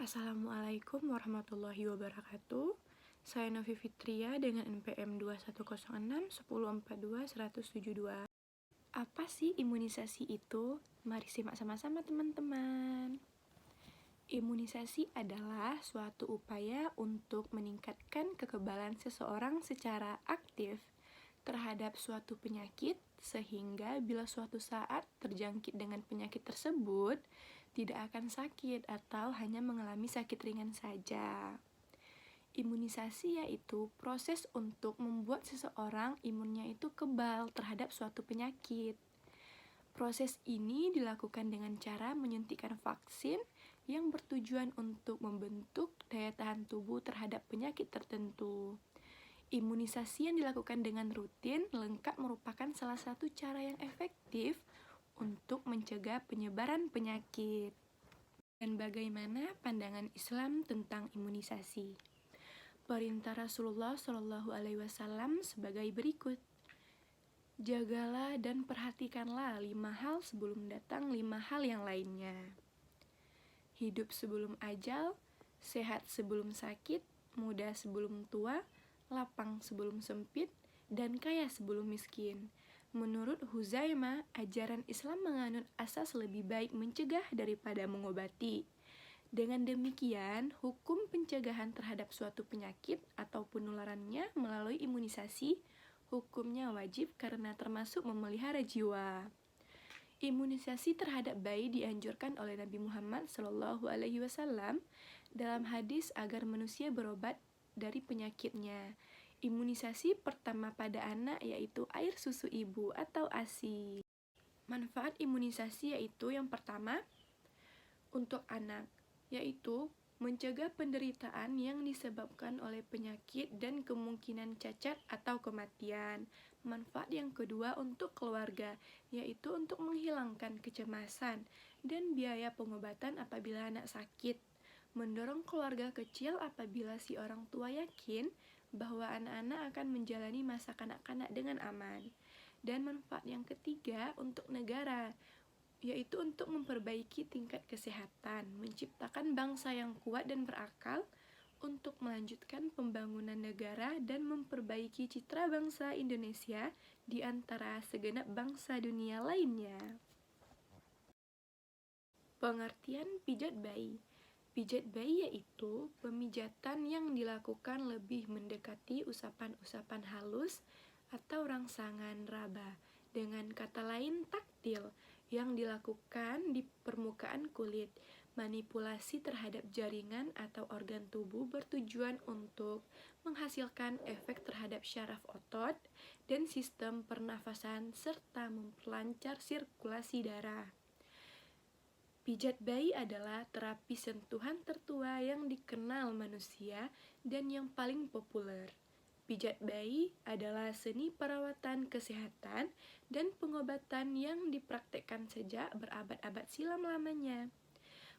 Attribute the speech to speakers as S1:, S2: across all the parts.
S1: Assalamualaikum warahmatullahi wabarakatuh. Saya Novi Fitria dengan NPM 2106 1042 172. Apa sih imunisasi itu? Mari simak sama-sama teman-teman. Imunisasi adalah suatu upaya untuk meningkatkan kekebalan seseorang secara aktif terhadap suatu penyakit, sehingga bila suatu saat terjangkit dengan penyakit tersebut, tidak akan sakit atau hanya mengalami sakit ringan saja. Imunisasi yaitu proses untuk membuat seseorang imunnya itu kebal terhadap suatu penyakit. Proses ini dilakukan dengan cara menyuntikkan vaksin yang bertujuan untuk membentuk daya tahan tubuh terhadap penyakit tertentu. Imunisasi yang dilakukan dengan rutin lengkap merupakan salah satu cara yang efektif untuk mencegah penyebaran penyakit. Dan bagaimana pandangan Islam tentang imunisasi? Perintah Rasulullah SAW sebagai berikut. Jagalah dan perhatikanlah 5 hal sebelum datang 5 hal yang lainnya. Hidup sebelum ajal, sehat sebelum sakit, muda sebelum tua, lapang sebelum sempit, dan kaya sebelum miskin. Menurut Huzaimah, ajaran Islam menganut asas lebih baik mencegah daripada mengobati. Dengan demikian, hukum pencegahan terhadap suatu penyakit atau penularannya melalui imunisasi, hukumnya wajib karena termasuk memelihara jiwa. Imunisasi terhadap bayi dianjurkan oleh Nabi Muhammad SAW dalam hadis agar manusia berobat dari penyakitnya. Imunisasi pertama pada anak yaitu air susu ibu atau ASI. Manfaat imunisasi yaitu yang pertama, untuk anak, yaitu mencegah penderitaan yang disebabkan oleh penyakit dan kemungkinan cacat atau kematian. Manfaat yang kedua untuk keluarga, yaitu untuk menghilangkan kecemasan dan biaya pengobatan apabila anak sakit. Mendorong keluarga kecil apabila si orang tua yakin bahwa anak-anak akan menjalani masa kanak-kanak dengan aman. Dan manfaat yang ketiga untuk negara, yaitu untuk memperbaiki tingkat kesehatan, menciptakan bangsa yang kuat dan berakal, untuk melanjutkan pembangunan negara dan memperbaiki citra bangsa Indonesia di antara segenap bangsa dunia lainnya. Pengertian pijat bayi. Pijat bayi yaitu pemijatan yang dilakukan lebih mendekati usapan-usapan halus atau rangsangan raba, dengan kata lain taktil, yang dilakukan di permukaan kulit. Manipulasi terhadap jaringan atau organ tubuh bertujuan untuk menghasilkan efek terhadap syaraf otot dan sistem pernafasan serta memperlancar sirkulasi darah. Pijat bayi adalah terapi sentuhan tertua yang dikenal manusia dan yang paling populer. Pijat bayi adalah seni perawatan kesehatan dan pengobatan yang dipraktekkan sejak berabad-abad silam lamanya.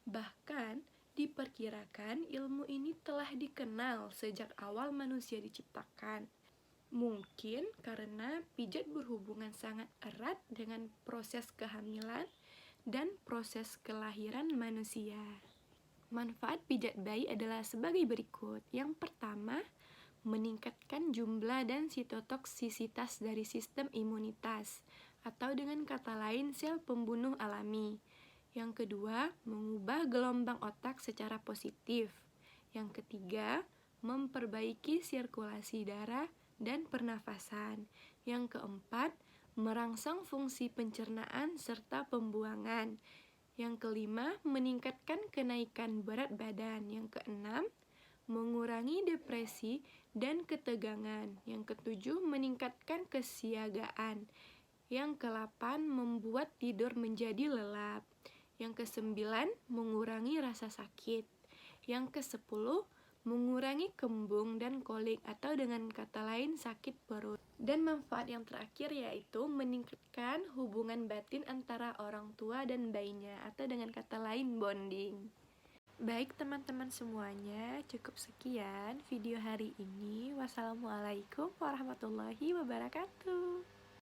S1: Bahkan, diperkirakan ilmu ini telah dikenal sejak awal manusia diciptakan. Mungkin karena pijat berhubungan sangat erat dengan proses kehamilan dan proses kelahiran manusia. Manfaat pijat bayi adalah sebagai berikut. Yang pertama, meningkatkan jumlah dan sitotoksisitas dari sistem imunitas, atau dengan kata lain sel pembunuh alami. Yang kedua, mengubah gelombang otak secara positif. Yang ketiga, memperbaiki sirkulasi darah dan pernafasan. Yang keempat, merangsang fungsi pencernaan serta pembuangan. Yang kelima, meningkatkan kenaikan berat badan. Yang keenam, mengurangi depresi dan ketegangan. Yang ketujuh, meningkatkan kesiagaan. Yang ke-8, membuat tidur menjadi lelap. Yang ke-9, mengurangi rasa sakit. Yang ke-10, mengurangi kembung dan kolik atau dengan kata lain sakit perut. Dan manfaat yang terakhir yaitu meningkatkan hubungan batin antara orang tua dan bayinya atau dengan kata lain bonding. Baik teman-teman semuanya, cukup sekian video hari ini. Wassalamualaikum warahmatullahi wabarakatuh.